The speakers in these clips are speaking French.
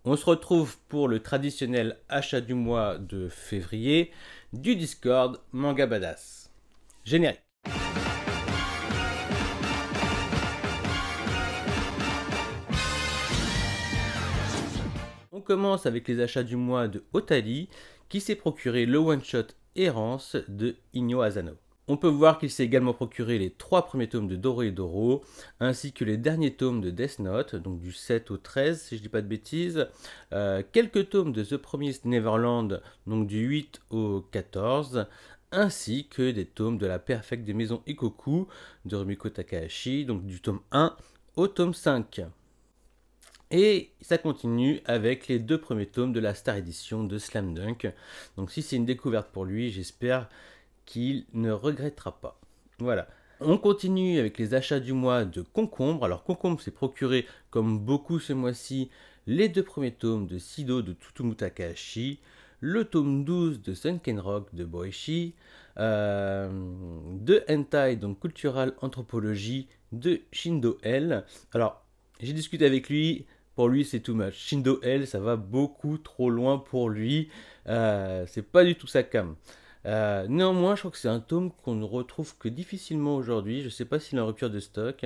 On se retrouve pour le traditionnel achat du mois de février du Discord Manga Badass. Générique. On commence avec les achats du mois de Otali qui s'est procuré le one-shot Errance de Inyo Asano. On peut voir qu'il s'est également procuré les 3 premiers tomes de Dorohedoro, ainsi que les derniers tomes de Death Note, donc du 7 au 13 si je dis pas de bêtises, quelques tomes de The Promised Neverland, donc du 8 au 14, ainsi que des tomes de la Perfect des Maisons Ikoku de Rumiko Takahashi, donc du tome 1 au tome 5. Et ça continue avec les 2 premiers tomes de la Star Edition de Slam Dunk. Donc si c'est une découverte pour lui, j'espère qu'il ne regrettera pas. Voilà. On continue avec les achats du mois de Concombre. Alors Concombre s'est procuré, comme beaucoup ce mois-ci, les 2 premiers tomes de Sido de Tsutomu Takahashi, le tome 12 de Sunken Rock de Boichi, de Hentai, donc Cultural Anthropologie de Shindo L. Alors, j'ai discuté avec lui. Pour lui, c'est too much. Shindo L, ça va beaucoup trop loin pour lui. C'est pas du tout sa cam. Néanmoins, je crois que c'est un tome qu'on ne retrouve que difficilement aujourd'hui. Je ne sais pas s'il est en rupture de stock.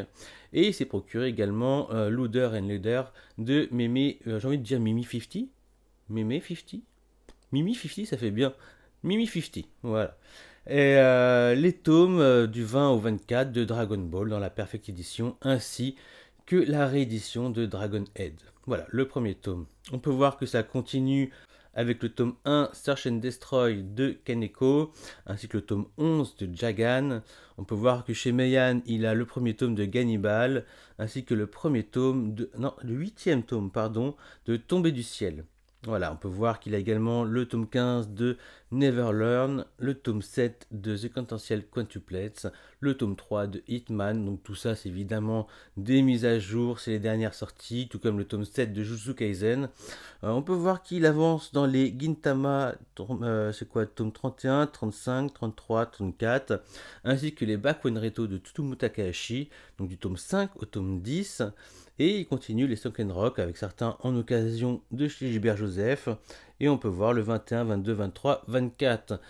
Et il s'est procuré également Luder and Luder de Mimi, j'ai envie de dire Mimi 50. Mimi 50 Mimi 50, ça fait bien. Mimi 50, voilà. Et les tomes du 20 au 24 de Dragon Ball dans la Perfect Edition, ainsi que la réédition de Dragon Head. Voilà, le premier tome. On peut voir que ça continue avec le tome 1 Search and Destroy de Kaneko, ainsi que le tome 11 de Jagan. On peut voir que chez Meian, il a le premier tome de Gannibal, ainsi que le premier tome de... non, le 8e tome, pardon, de Tombée du ciel. Voilà, on peut voir qu'il a également le tome 15 de Never Learn, le tome 7 de The Quintessential Quintuplets, le tome 3 de Hitman. Donc tout ça, c'est évidemment des mises à jour, c'est les dernières sorties, tout comme le tome 7 de Jujutsu Kaisen. On peut voir qu'il avance dans les Gintama, c'est quoi, tome 31, 35, 33, 34, ainsi que les Bakuenreto de Tsutomu Takahashi, donc du tome 5 au tome 10. Et il continue les Sunken Rock avec certains en occasion de chez Gilbert Joseph. Et on peut voir le 21, 22, 23, 24.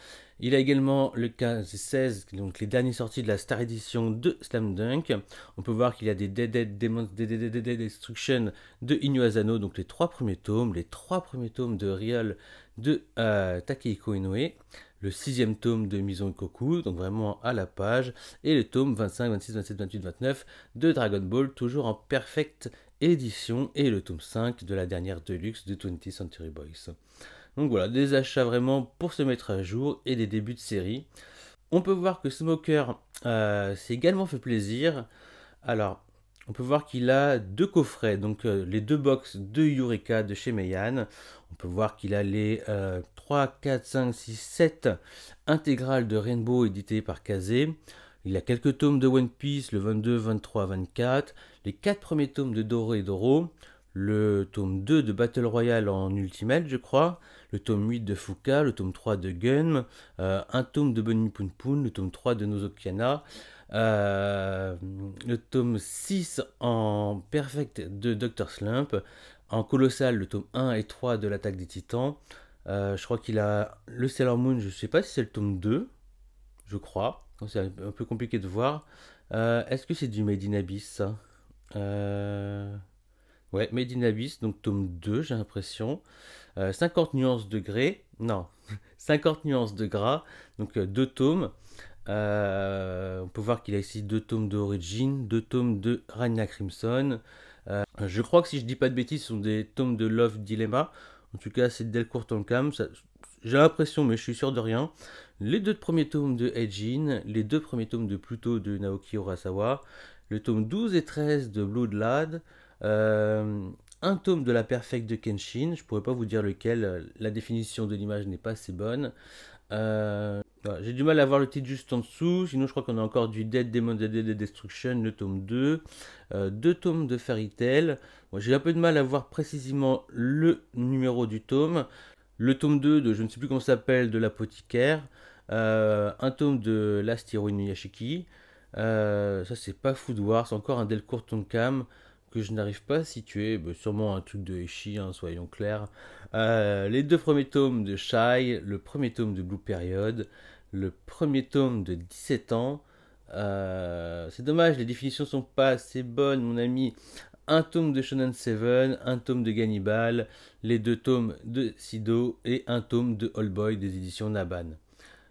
Il a également le 15 et 16, donc les dernières sorties de la Star Edition de Slam Dunk. On peut voir qu'il y a des Dead Demons, Dead Destruction de Inyo Asano, donc les 3 premiers tomes de Real de Takehiko Inoue, le 6e tome de Maison Ikoku, donc vraiment à la page, et le tome 25, 26, 27, 28, 29 de Dragon Ball, toujours en perfect édition, et le tome 5 de la dernière Deluxe de 20th Century Boys. Donc voilà, des achats vraiment pour se mettre à jour et des débuts de série. On peut voir que Smoker s'est également fait plaisir. Alors, on peut voir qu'il a 2 coffrets, donc les 2 box de Eureka de chez Meian. On peut voir qu'il a les 3, 4, 5, 6, 7 intégrales de Rainbow éditées par Kazé. Il a quelques tomes de One Piece, le 22, 23, 24. Les 4 premiers tomes de Dorohedoro. Le tome 2 de Battle Royale en Ultimate, je crois. Le tome 8 de Fuka, le tome 3 de Gun. Un tome de Bunny Poon Poon, le tome 3 de Nozokiana. Le tome 6 en Perfect de Dr. Slump, en Colossal le tome 1 et 3 de l'Attaque des Titans. Je crois qu'il a le Sailor Moon, je ne sais pas si c'est le tome 2, je crois, c'est un peu compliqué de voir. Est-ce que c'est du Made in Abyss ça Ouais, Made in Abyss, donc tome 2 j'ai l'impression. 50 nuances de grès, non, 50 nuances de gras, donc 2 tomes. On peut voir qu'il a ici 2 tomes d'Origin, 2 tomes de Ragna Crimson. Je crois que si je dis pas de bêtises, ce sont des tomes de Love Dilemma. En tout cas, c'est Delcourt Tonkam. J'ai l'impression, mais je suis sûr de rien. Les 2 premiers tomes de Eijin, les 2 premiers tomes de Pluto de Naoki Urasawa, le tome 12 et 13 de Blood un tome de la Perfect de Kenshin. Je pourrais pas vous dire lequel, la définition de l'image n'est pas assez bonne. Voilà, j'ai du mal à voir le titre juste en dessous, sinon je crois qu'on a encore du Dead Demon Dead Destruction, le tome 2, 2 tomes de Fairy Tail. Bon, j'ai un peu de mal à voir précisément le numéro du tome. Le tome 2 de je ne sais plus comment ça s'appelle, de l'apothicaire. Un tome de Last Hero Inuyashiki. Ça c'est pas Food Wars, c'est encore un Delcourt Tonkam que je n'arrive pas à situer, bah, sûrement un truc de Eshi, hein, soyons clairs. Les deux premiers tomes de Shy, le premier tome de Blue Period, le premier tome de 17 ans. C'est dommage, les définitions sont pas assez bonnes, mon ami. Un tome de Shonen Seven, un tome de Gannibal, les deux tomes de Sido et un tome de All Boy des éditions Naban.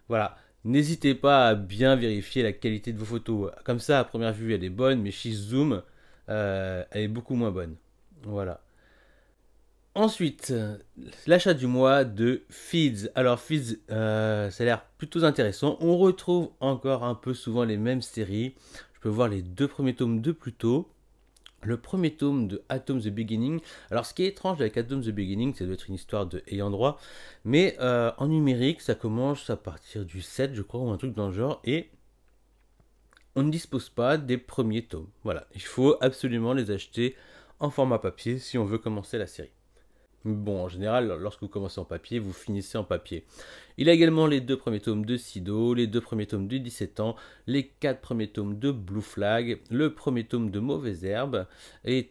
Voilà. N'hésitez pas à bien vérifier la qualité de vos photos. Comme ça, à première vue, elle est bonne, mais si je zoome, elle est beaucoup moins bonne. Voilà. Ensuite, l'achat du mois de Feeds. Alors Feeds, ça a l'air plutôt intéressant. On retrouve encore un peu souvent les mêmes séries. Je peux voir les deux premiers tomes de plus tôt. Le premier tome de Atom the Beginning. Alors, ce qui est étrange avec Atom the Beginning, ça doit être une histoire de ayant droit. Mais en numérique, ça commence à partir du 7, je crois, ou un truc dans le genre. Et on ne dispose pas des premiers tomes. Voilà, il faut absolument les acheter en format papier si on veut commencer la série. Bon, en général, lorsque vous commencez en papier, vous finissez en papier. Il a également les deux premiers tomes de Sido, les deux premiers tomes de 17 ans, les quatre premiers tomes de Blue Flag, le premier tome de Mauvaise Herbe et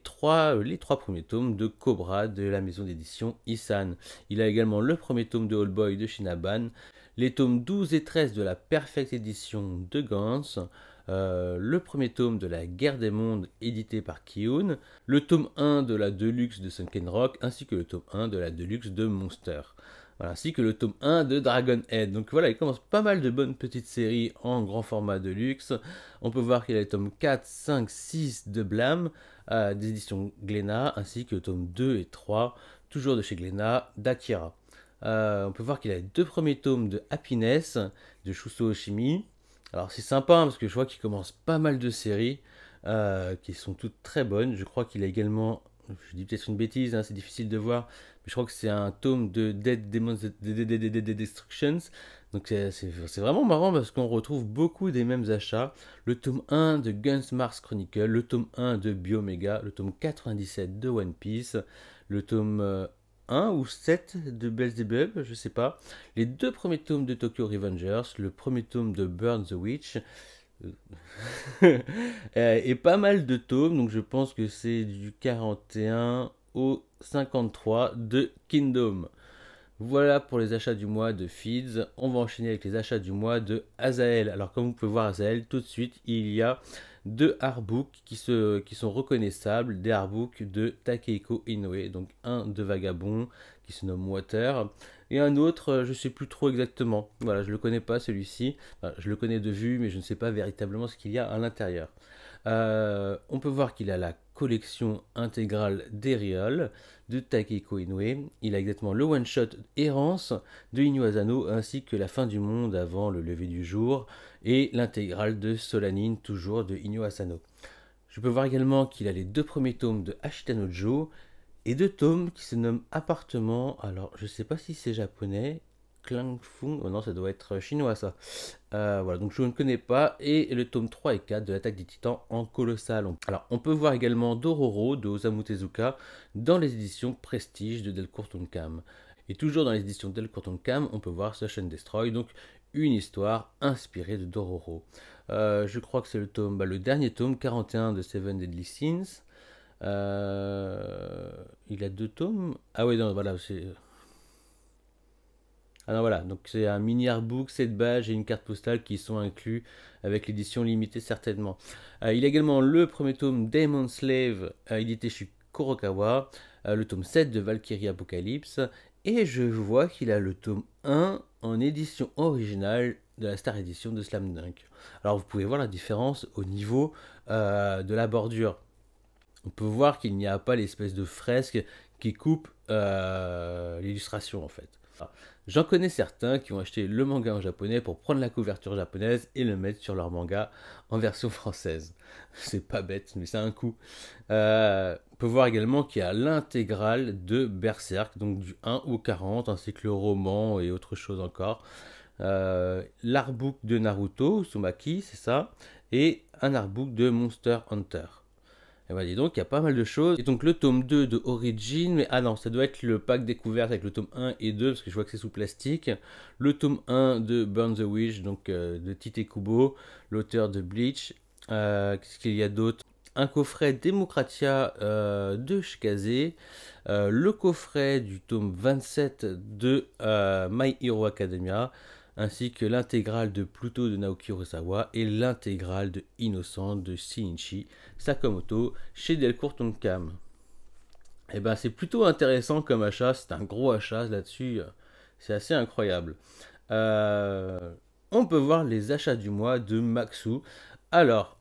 les trois premiers tomes de Cobra de la maison d'édition Isan. Il a également le premier tome de All Boy de Shinaban, les tomes 12 et 13 de la Perfect Edition de Gans, le premier tome de la Guerre des Mondes édité par Kiun, le tome 1 de la Deluxe de Sunken Rock, ainsi que le tome 1 de la Deluxe de Monster. Voilà, ainsi que le tome 1 de Dragon Head. Donc voilà, il commence pas mal de bonnes petites séries en grand format Deluxe. On peut voir qu'il y a les tomes 4, 5, 6 de Blam, des éditions Glénat, ainsi que le tome 2 et 3, toujours de chez Glénat, d'Akira. On peut voir qu'il a les deux premiers tomes de Happiness, de Shuso Oshimi. Alors c'est sympa hein, parce que je vois qu'il commence pas mal de séries qui sont toutes très bonnes. Je crois qu'il a également, je dis peut-être une bêtise, hein, c'est difficile de voir, mais je crois que c'est un tome de Dead Demons Destructions. Donc c'est vraiment marrant parce qu'on retrouve beaucoup des mêmes achats. Le tome 1 de Guns Mars Chronicle, le tome 1 de Biomega, le tome 97 de One Piece, le tome 1 ou 7 de Beelzebub, je sais pas. Les deux premiers tomes de Tokyo Revengers, le premier tome de Burn the Witch, et pas mal de tomes, donc je pense que c'est du 41 au 53 de Kingdom. Voilà pour les achats du mois de Feeds. On va enchaîner avec les achats du mois de Azael. Alors comme vous pouvez voir Azael, tout de suite il y a deux artbooks qui sont reconnaissables, des artbooks de Takehiko Inoue, donc un de Vagabond qui se nomme Water, et un autre, je ne sais plus trop exactement. Voilà, je le connais pas celui-ci. Enfin, je le connais de vue, mais je ne sais pas véritablement ce qu'il y a à l'intérieur. On peut voir qu'il a la collection intégrale d'Erial de Takehiko Inoue. Il a exactement le one-shot Errance de Inu Asano ainsi que La fin du monde avant le lever du jour et l'intégrale de Solanine toujours de Inu Asano. Je peux voir également qu'il a les deux premiers tomes de Ashitanojo et deux tomes qui se nomment Appartement. Alors je sais pas si c'est japonais. Klangfung, oh non, ça doit être chinois ça. Voilà, donc je ne connais pas. Et le tome 3 et 4 de l'Attaque des Titans en colossal. Alors, on peut voir également Dororo de Osamu Tezuka dans les éditions Prestige de Delcourt Tonkam. Et toujours dans les éditions Delcourt Tonkam, on peut voir Search and Destroy, donc une histoire inspirée de Dororo. Je crois que c'est le dernier tome, 41 de Seven Deadly Sins. Il a deux tomes. Ah oui, non, voilà, c'est... Ah non, voilà, donc c'est un mini artbook, 7 badges et une carte postale qui sont inclus avec l'édition limitée certainement. Il a également le premier tome Demon Slave, édité chez Kurokawa, le tome 7 de Valkyrie Apocalypse, et je vois qu'il a le tome 1 en édition originale de la Star Edition de Slam Dunk. Alors vous pouvez voir la différence au niveau de la bordure. On peut voir qu'il n'y a pas l'espèce de fresque qui coupe l'illustration en fait. J'en connais certains qui ont acheté le manga en japonais pour prendre la couverture japonaise et le mettre sur leur manga en version française. C'est pas bête, mais c'est un coup. On peut voir également qu'il y a l'intégrale de Berserk, donc du 1 au 40, ainsi que le roman et autre chose encore. L'artbook de Naruto, Sumaki, c'est ça, et un artbook de Monster Hunter. Et voilà, dis donc, il y a pas mal de choses. Et donc le tome 2 de Origin, mais ah non, ça doit être le pack découverte avec le tome 1 et 2, parce que je vois que c'est sous plastique. Le tome 1 de Burn the Witch, donc de Tite Kubo, l'auteur de Bleach. Qu'est-ce qu'il y a d'autre? un coffret Democratia de Shikaze, le coffret du tome 27 de My Hero Academia, ainsi que l'intégrale de Pluto de Naoki Urasawa et l'intégrale de Innocent de Shinichi Sakamoto chez Delcourt Tonkam. Et ben c'est plutôt intéressant comme achat, c'est un gros achat là-dessus, c'est assez incroyable. On peut voir les achats du mois de Maxu. Alors,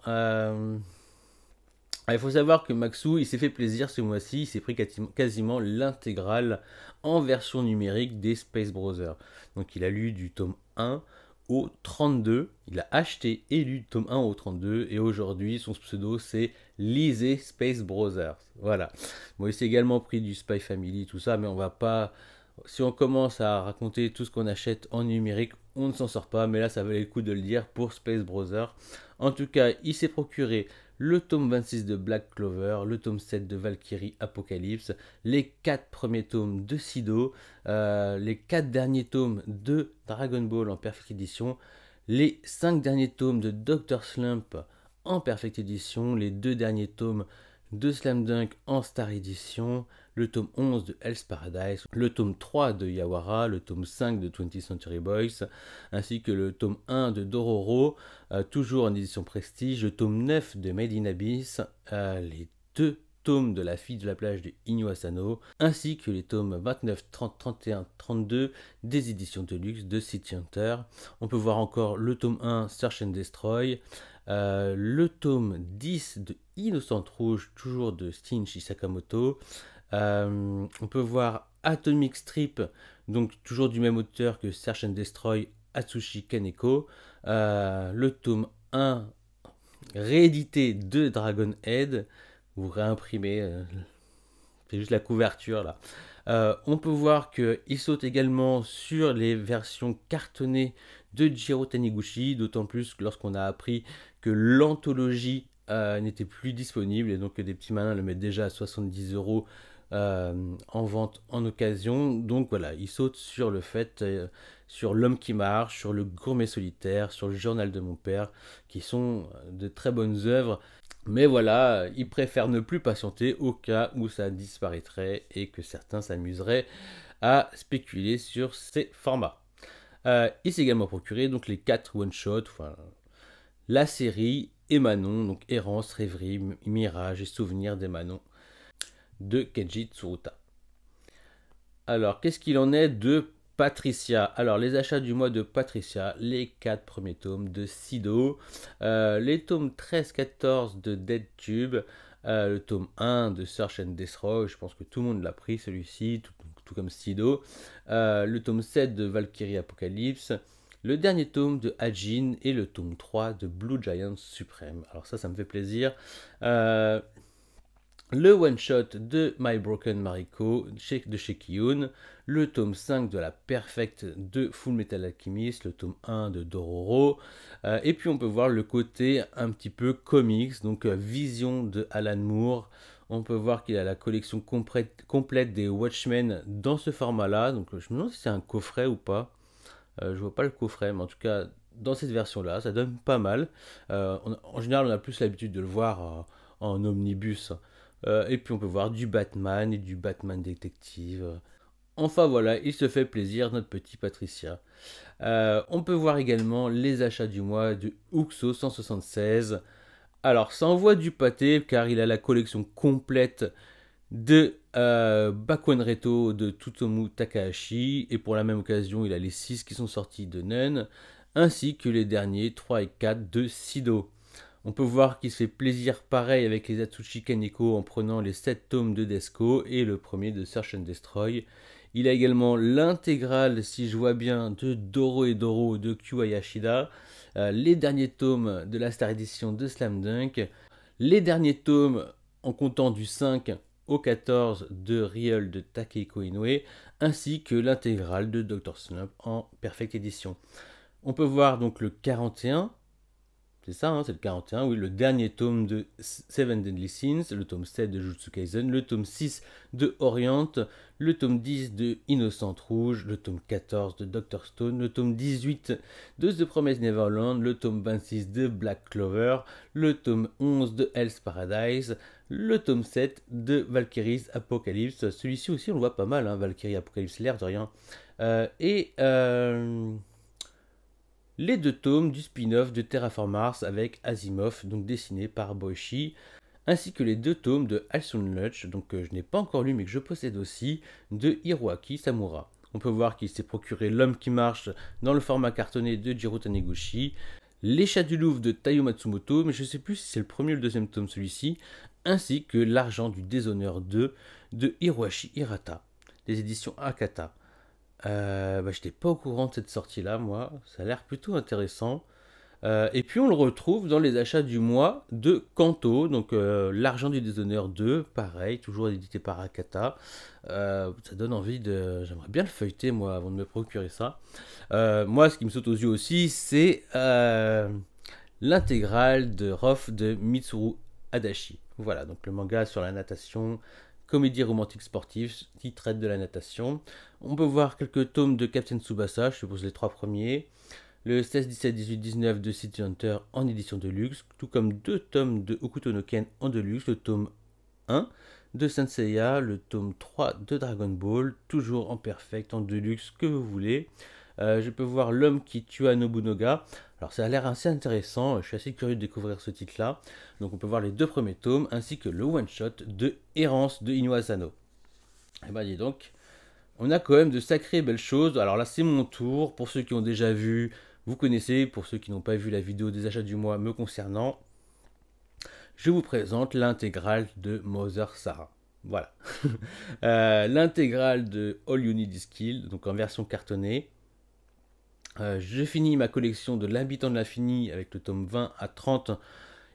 il faut savoir que Maxu, il s'est fait plaisir ce mois-ci, il s'est pris quasiment l'intégrale en version numérique des Space Brothers. Donc il a lu du tome 1 au 32, il a acheté et lu du tome 1 au 32, et aujourd'hui son pseudo c'est Lisez Space Brothers. Voilà. Bon, il s'est également pris du Spy Family, tout ça, mais on va pas... Si on commence à raconter tout ce qu'on achète en numérique, on ne s'en sort pas, mais là ça valait le coup de le dire pour Space Brothers. En tout cas, il s'est procuré le tome 26 de Black Clover, le tome 7 de Valkyrie Apocalypse, les 4 premiers tomes de Sido, les 4 derniers tomes de Dragon Ball en Perfect Edition, les 5 derniers tomes de Dr. Slump en Perfect Edition, les 2 derniers tomes de Slam Dunk en Star Edition, le tome 11 de Hell's Paradise, le tome 3 de Yawara, le tome 5 de 20th Century Boys, ainsi que le tome 1 de Dororo, toujours en édition Prestige, le tome 9 de Made in Abyss, les 2 tomes de La fille de la plage de Inu Asano, ainsi que les tomes 29, 30, 31, 32 des éditions Deluxe de City Hunter. On peut voir encore le tome 1 Search and Destroy, le tome 10 de Innocent Rouge, toujours de Shinichi Sakamoto. On peut voir Atomic Strip, donc toujours du même auteur que Search and Destroy, Atsushi Kaneko. Le tome 1 réédité de Dragon Head, ou réimprimé, c'est juste la couverture là. On peut voir qu'il saute également sur les versions cartonnées de Jiro Taniguchi, d'autant plus que lorsqu'on a appris que l'anthologie n'était plus disponible, et donc des petits malins le mettent déjà à 70 € en vente en occasion. Donc voilà, il saute sur le fait, sur L'homme qui marche, sur Le gourmet solitaire, sur Le journal de mon père, qui sont de très bonnes œuvres. Mais voilà, il préfère ne plus patienter au cas où ça disparaîtrait et que certains s'amuseraient à spéculer sur ces formats. Il s'est également procuré donc les 4 one-shots, enfin, la série Emanon, donc Errance, Rêverie, Mirage et Souvenirs d'Emanon de Keiji Tsuruta. Alors, qu'est-ce qu'il en est de Patricia? Alors, les achats du mois de Patricia, les 4 premiers tomes de Sido, les tomes 13-14 de Dead Tube, le tome 1 de Search and Destroy, je pense que tout le monde l'a pris celui-ci, tout comme Sido, le tome 7 de Valkyrie Apocalypse, le dernier tome de Hajin et le tome 3 de Blue Giant Supreme. Alors ça me fait plaisir. Le one-shot de My Broken Mariko de chez Kiyun, le tome 5 de la Perfect de Full Metal Alchemist, le tome 1 de Dororo, et puis on peut voir le côté un petit peu comics, donc vision de Alan Moore. On peut voir qu'il a la collection complète des Watchmen dans ce format-là, donc je me demande si c'est un coffret ou pas. Je vois pas le coffret, mais en tout cas, dans cette version-là, ça donne pas mal. En général, on a plus l'habitude de le voir en omnibus. Et puis on peut voir du Batman et du Batman détective. Enfin voilà, il se fait plaisir, notre petit Patricia. On peut voir également les achats du mois de Uxo 176. Alors ça envoie du pâté car il a la collection complète de Bakuen Reto de Tsutomu Takahashi, et pour la même occasion il a les 6 qui sont sortis de Nun, ainsi que les derniers 3 et 4 de Sido. On peut voir qu'il se fait plaisir pareil avec les Atsushi Kaneko en prenant les 7 tomes de Desco et le premier de Search and Destroy. Il a également l'intégrale, si je vois bien, de Doro et Doro de Kyu Hayashida, les derniers tomes de la Star Edition de Slam Dunk, les derniers tomes en comptant du 5 au 14 de Real de Takehiko Inoue, ainsi que l'intégrale de Dr. Slump en Perfect Edition. On peut voir donc le 41, C'est ça, hein, c'est le 41, oui, le dernier tome de Seven Deadly Sins, le tome 7 de Jujutsu Kaisen, le tome 6 de Orient, le tome 10 de Innocent Rouge, le tome 14 de Dr. Stone, le tome 18 de The Promised Neverland, le tome 26 de Black Clover, le tome 11 de Hell's Paradise, le tome 7 de Valkyrie's Apocalypse. Celui-ci aussi, on le voit pas mal, hein, Valkyrie Apocalypse, l'air de rien. Et les 2 tomes du spin-off de Terraform Mars avec Asimov, donc dessiné par Boichi, ainsi que les 2 tomes de Alsun Lutch, donc que je n'ai pas encore lu mais que je possède aussi, de Hiroaki Samura. On peut voir qu'il s'est procuré L'Homme qui marche dans le format cartonné de Jiro Taniguchi, Les Chats du Louvre de Taiyo Matsumoto, mais je ne sais plus si c'est le premier ou le deuxième tome celui-ci, ainsi que L'Argent du Déshonneur 2 de Hiroshi Hirata, des éditions Akata. Je n'étais pas au courant de cette sortie-là, moi. Ça a l'air plutôt intéressant. Et puis on le retrouve dans les achats du mois de Kanto, donc L'Argent du Déshonneur 2, pareil, toujours édité par Akata. Ça donne envie de... J'aimerais bien le feuilleter, moi, avant de me procurer ça. Moi, ce qui me saute aux yeux aussi, c'est l'intégrale de Rof de Mitsuru Adachi. Voilà, donc le manga sur la natation, comédie romantique sportive qui traite de la natation. On peut voir quelques tomes de Captain Tsubasa, je suppose les 3 premiers. Le 16, 17, 18, 19 de City Hunter en édition de luxe, tout comme 2 tomes de Hokuto no Ken en deluxe, le tome 1 de Saint Seiya, le tome 3 de Dragon Ball, toujours en perfect, en deluxe, que vous voulez. Je peux voir L'Homme qui tua Nobunaga. Alors ça a l'air assez intéressant, je suis assez curieux de découvrir ce titre-là. Donc on peut voir les 2 premiers tomes, ainsi que le one-shot de Errance de Inu Asano. Et bah dis donc, on a quand même de sacrées belles choses. Alors là c'est mon tour, pour ceux qui ont déjà vu, vous connaissez, pour ceux qui n'ont pas vu la vidéo des achats du mois me concernant, je vous présente l'intégrale de Mother Sarah. Voilà. L'intégrale de All You Need Is Kill, donc en version cartonnée. Je finis ma collection de L'Habitant de l'Infini avec le tome 20 à 30.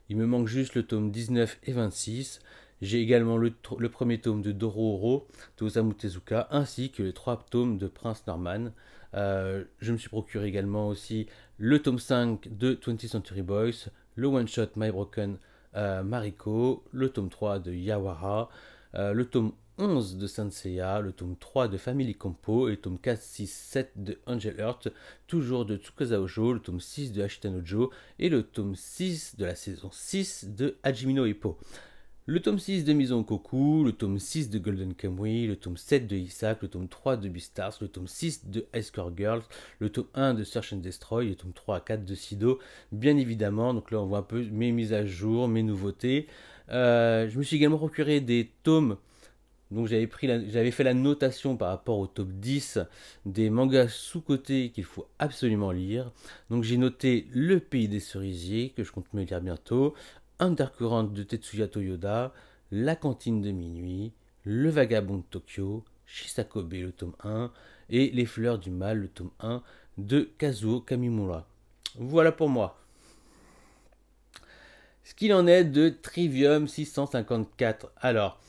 Il me manque juste le tome 19 et 26. J'ai également le premier tome de Dororo de Osamu Tezuka, ainsi que les 3 tomes de Prince Norman. Je me suis procuré également aussi le tome 5 de 20th Century Boys, le one-shot My Broken Mariko, le tome 3 de Yawara, le tome 11 de Saint Seiya, le tome 3 de Family Compo et le tome 4, 6, 7 de Angel Heart, toujours de Tsukasa Ojo, le tome 6 de Ashita no Joe et le tome 6 de la saison 6 de Hajime no Ippo. Le tome 6 de Maison Koku, le tome 6 de Golden Kamuy, le tome 7 de Isaac, le tome 3 de Beastars, le tome 6 de High Score Girls, le tome 1 de Search and Destroy, le tome 3 à 4 de Sido, bien évidemment. Donc là, on voit un peu mes mises à jour, mes nouveautés. Je me suis également procuré des tomes. Donc j'avais fait la notation par rapport au top 10 des mangas sous-cotés qu'il faut absolument lire. Donc j'ai noté Le Pays des Cerisiers, que je compte me lire bientôt, Undercurrent de Tetsuya Toyoda, La Cantine de Minuit, Le Vagabond de Tokyo, Shisakobe le tome 1 et Les Fleurs du Mal le tome 1 de Kazuo Kamimura. Voilà pour moi. Ce qu'il en est de Trivium 654. Alors,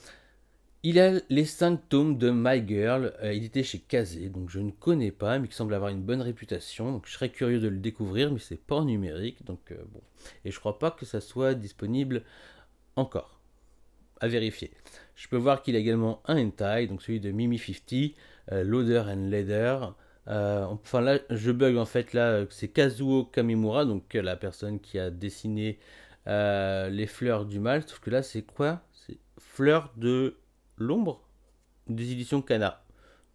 il a les 5 tomes de My Girl, édité chez Kazé, donc je ne connais pas, mais qui semble avoir une bonne réputation, donc je serais curieux de le découvrir, mais c'est pas en numérique, donc bon. Et je crois pas que ça soit disponible encore, à vérifier. Je peux voir qu'il a également un hentai, donc celui de Mimi 50, Loader and Leather. Enfin là, je bug en fait, là, c'est Kazuo Kamimura, donc la personne qui a dessiné les fleurs du mal, sauf que là c'est quoi? C'est fleurs de l'ombre des éditions Kana.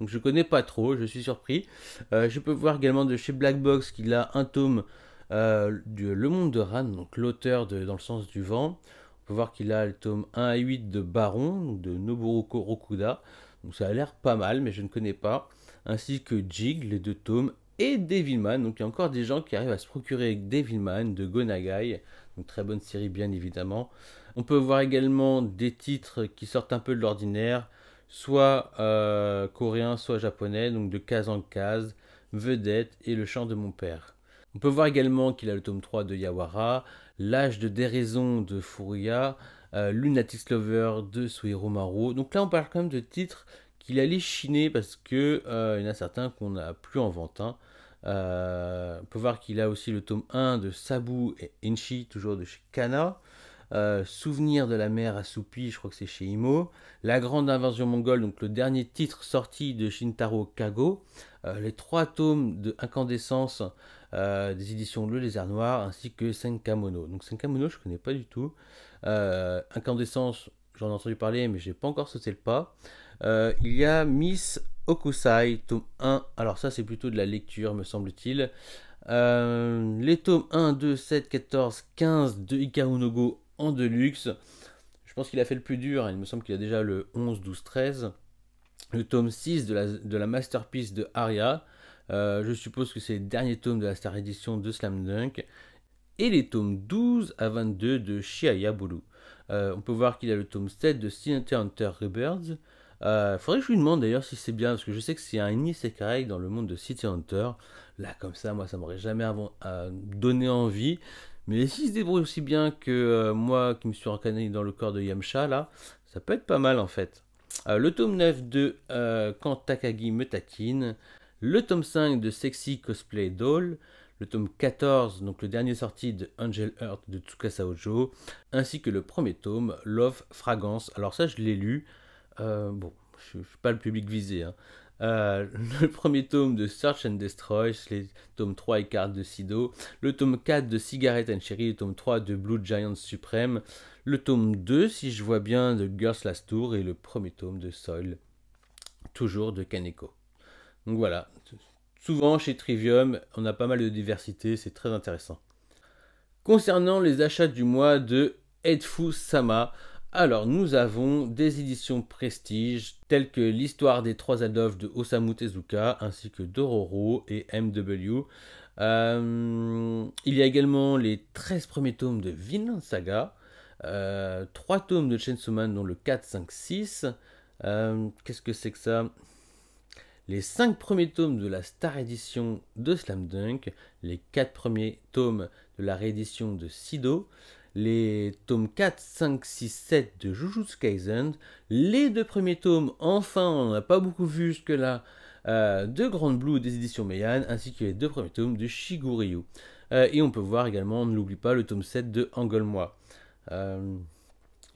Donc je connais pas trop, je suis surpris. Je peux voir également de chez Black Box qu'il a un tome de Le Monde de Ran, donc l'auteur de Dans le sens du vent. On peut voir qu'il a le tome 1 à 8 de Baron, donc de Nobuo Rokuda. Donc ça a l'air pas mal, mais je ne connais pas. Ainsi que Jig, les 2 tomes, et Devilman. Donc il y a encore des gens qui arrivent à se procurer Devilman de Gonagai. Donc très bonne série bien évidemment. On peut voir également des titres qui sortent un peu de l'ordinaire, soit coréens, soit japonais, donc de case en case, Vedette et Le Chant de mon père. On peut voir également qu'il a le tome 3 de Yawara, L'âge de déraison de Furuya, Lunatic Lover de Suihiro Maru. Donc là on parle quand même de titres qu'il allait chiner parce que il y en a certains qu'on n'a plus en vente. On peut voir qu'il a aussi le tome 1 de Sabu et Enshi, toujours de chez Kana. Souvenir de la mer assoupie, je crois que c'est chez Imo. La grande invasion mongole, donc le dernier titre sorti de Shintaro Kago. Les 3 tomes de Incandescence des éditions Le Lézard Noir, ainsi que Senkamono. Donc Senkamono, je connais pas du tout. Incandescence, j'en ai entendu parler, mais j'ai pas encore sauté le pas. Il y a Miss Okusai, tome 1. Alors ça, c'est plutôt de la lecture, me semble-t-il. Les tomes 1, 2, 7, 14, 15 de Hikaru no Go en deluxe. Je pense qu'il a fait le plus dur. Il me semble qu'il a déjà le 11, 12, 13. Le tome 6 de la masterpiece de Aria. Je suppose que c'est le dernier tome de la Star Edition de Slam Dunk. Et les tomes 12 à 22 de Shiaya Bulu. On peut voir qu'il a le tome 7 de City Hunter Rebirth. Faudrait que je lui demande d'ailleurs si c'est bien, parce que je sais que c'est un isekai dans le monde de City Hunter. Là, comme ça, moi, ça m'aurait jamais donné envie. Mais s'il se débrouille aussi bien que moi, qui me suis reconnu dans le corps de Yamcha, là, ça peut être pas mal en fait. Le tome 9 de Quand Takagi me taquine. Le tome 5 de Sexy Cosplay Doll. Le tome 14, donc le dernier sorti de Angel Heart de Tsukasa Ojo. Ainsi que le premier tome, Love Fragrance. Alors ça, je l'ai lu. Bon, je ne suis pas le public visé. Hein. Le premier tome de Search and Destroy, les tomes 3 et 4 de Sido, le tome 4 de Cigarette and Cherry, le tome 3 de Blue Giant Supreme, le tome 2, si je vois bien, de Girls Last Tour, et le premier tome de Soil, toujours de Kaneko. Donc voilà, souvent chez Trivium, on a pas mal de diversité, c'est très intéressant. Concernant les achats du mois de Edfu Sama, alors nous avons des éditions prestige telles que l'histoire des 3 Adolphes de Osamu Tezuka ainsi que Dororo et MW. Il y a également les 13 premiers tomes de Vinland Saga, 3 tomes de Chainsaw Man dont le 4, 5, 6. Qu'est-ce que c'est que ça? Les 5 premiers tomes de la Star Edition de Slam Dunk, les 4 premiers tomes de la réédition de Sido, les tomes 4, 5, 6, 7 de Jujutsu Kaisen, les 2 premiers tomes, enfin on n'a pas beaucoup vu jusque-là, de Grand Blue des éditions Meian, ainsi que les 2 premiers tomes de Shiguryu. Et on peut voir également, on ne l'oublie pas, le tome 7 de Angolmois.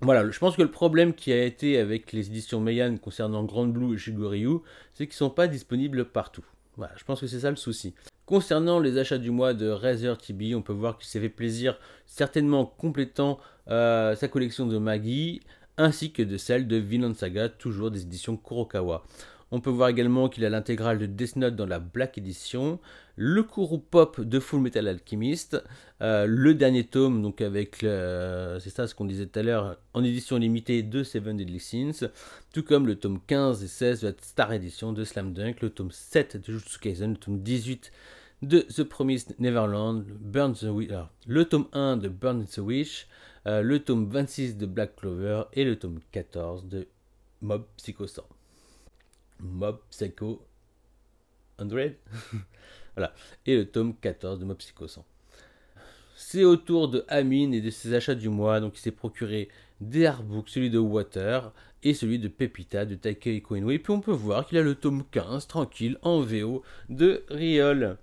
Voilà, je pense que le problème qui a été avec les éditions Meian concernant Grand Blue et Shiguryu, c'est qu'ils ne sont pas disponibles partout. Voilà, je pense que c'est ça le souci. Concernant les achats du mois de Razer TB, on peut voir qu'il s'est fait plaisir, certainement complétant sa collection de Magi, ainsi que de celle de Vinland Saga, toujours des éditions Kurokawa. On peut voir également qu'il a l'intégrale de Death Note dans la Black Edition, le Kuru Pop de Full Metal Alchemist, le dernier tome, donc avec, c'est ça ce qu'on disait tout à l'heure, en édition limitée de Seven Deadly Sins, tout comme le tome 15 et 16 de la Star Edition de Slam Dunk, le tome 7 de Jujutsu Kaisen, le tome 18 de The Promised Neverland, le tome 1 de Burn the Witch, le tome 26 de Black Clover et le tome 14 de Mob Psycho 100. Mob Psycho 100 voilà, et le tome 14 de Mob Psycho 100. C'est au tour de Amine et de ses achats du mois, donc il s'est procuré des artbooks, celui de Water et celui de Pepita de Takehiko Inoue, et puis on peut voir qu'il a le tome 15 tranquille en VO de Riol.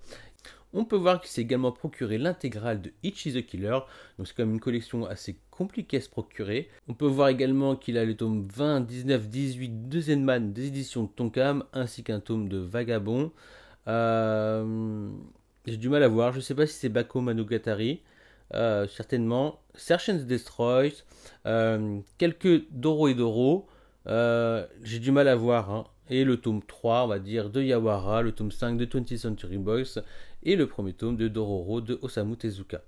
On peut voir qu'il s'est également procuré l'intégrale de Ichi the Killer, donc c'est quand même une collection assez compliquée à se procurer. On peut voir également qu'il a le tome 20, 19, 18 de Zenman des éditions Tonkam, ainsi qu'un tome de Vagabond. J'ai du mal à voir, je ne sais pas si c'est Bako Monogatari, certainement. Search and Destroy, quelques Doro et Doro, j'ai du mal à voir, hein. Et le tome 3, on va dire, de Yawara, le tome 5 de 20th Century Boys, et le premier tome de Dororo de Osamu Tezuka.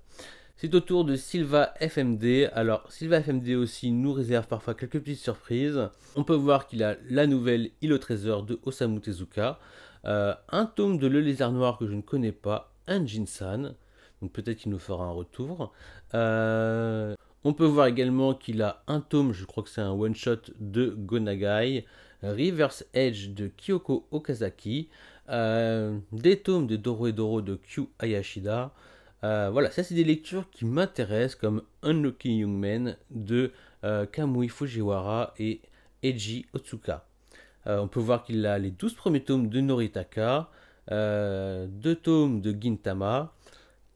C'est au tour de Silva FMD. Alors, Silva FMD aussi nous réserve parfois quelques petites surprises. On peut voir qu'il a la nouvelle Île au trésor de Osamu Tezuka, un tome de Le Lézard Noir que je ne connais pas, un Jinsan, donc peut-être qu'il nous fera un retour. On peut voir également qu'il a un tome, je crois que c'est un one-shot de Gonagai, Reverse Edge de Kyoko Okazaki, des tomes de Doro et Doro de Kyu Hayashida. Voilà, ça c'est des lectures qui m'intéressent, comme Unlucky Young Men de Kamui Fujiwara et Eiji Otsuka. On peut voir qu'il a les 12 premiers tomes de Noritaka, 2 tomes de Gintama,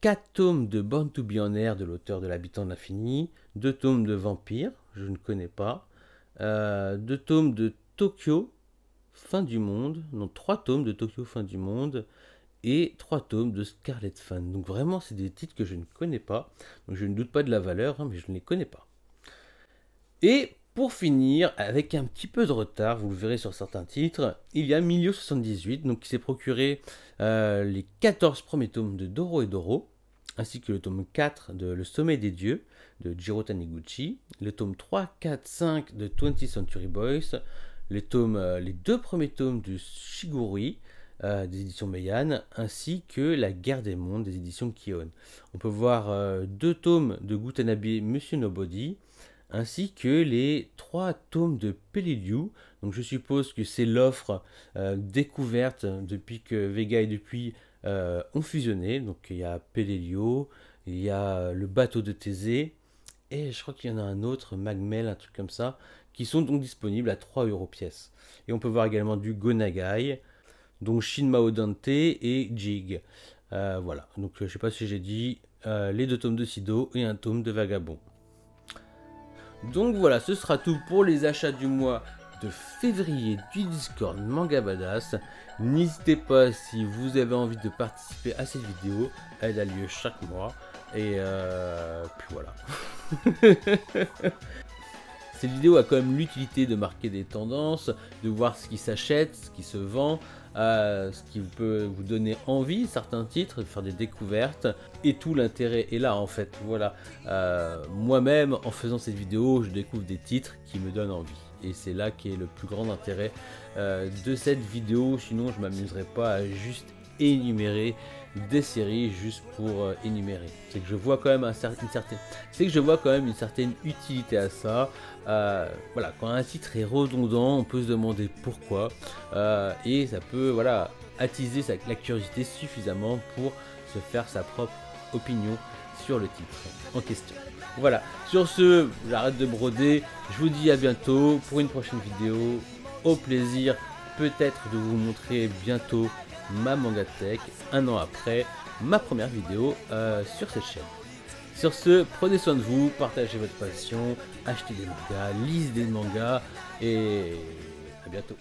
4 tomes de Born to Be on Air de l'auteur de l'Habitant de l'Infini, 2 tomes de Vampire, je ne connais pas, 2 tomes de Tokyo, Fin du Monde, non 3 tomes de Tokyo Fin du Monde, et 3 tomes de Scarlet Fan. Donc vraiment, c'est des titres que je ne connais pas. Donc je ne doute pas de la valeur, hein, mais je ne les connais pas. Et pour finir, avec un petit peu de retard, vous le verrez sur certains titres, il y a Milio78, donc qui s'est procuré les 14 premiers tomes de Doro et Doro, ainsi que le tome 4 de Le Sommet des Dieux de Jiro Taniguchi, le tome 3, 4, 5 de 20th Century Boys, les 2 premiers tomes de Shigurui, des éditions Meian, ainsi que La Guerre des Mondes des éditions Kion. On peut voir 2 tomes de Gutanabe Monsieur Nobody, ainsi que les 3 tomes de Peleliu. Donc je suppose que c'est l'offre découverte depuis que Vega et Dupuis ont fusionné. Donc il y a Peleliu, il y a le bateau de Thésée, et je crois qu'il y en a un autre, Magmel, un truc comme ça, qui sont donc disponibles à 3 € pièce. Et on peut voir également du Gonagai, donc Shin Mao Dante et Jig. Voilà, donc je sais pas si j'ai dit les 2 tomes de Sido et un tome de Vagabond. Donc voilà, ce sera tout pour les achats du mois de février du Discord Manga Badass. N'hésitez pas, si vous avez envie de participer à cette vidéo, elle a lieu chaque mois. Et puis voilà. Cette vidéo a quand même l'utilité de marquer des tendances, de voir ce qui s'achète, ce qui se vend, ce qui peut vous donner envie, certains titres, de faire des découvertes, et tout l'intérêt est là en fait. Voilà, moi-même en faisant cette vidéo, je découvre des titres qui me donnent envie, et c'est là qu'est le plus grand intérêt de cette vidéo. Sinon je m'amuserais pas à juste énumérer des séries juste pour énumérer. C'est que je vois quand même une certaine utilité à ça. Voilà, quand un titre est redondant, on peut se demander pourquoi, et ça peut, voilà, attiser la curiosité suffisamment pour se faire sa propre opinion sur le titre en question. Voilà, sur ce, j'arrête de broder, je vous dis à bientôt pour une prochaine vidéo. Au plaisir peut-être de vous montrer bientôt ma Manga Tech, un an après ma première vidéo sur cette chaîne. Sur ce, prenez soin de vous, partagez votre passion, achetez des mangas, lisez des mangas, et à bientôt.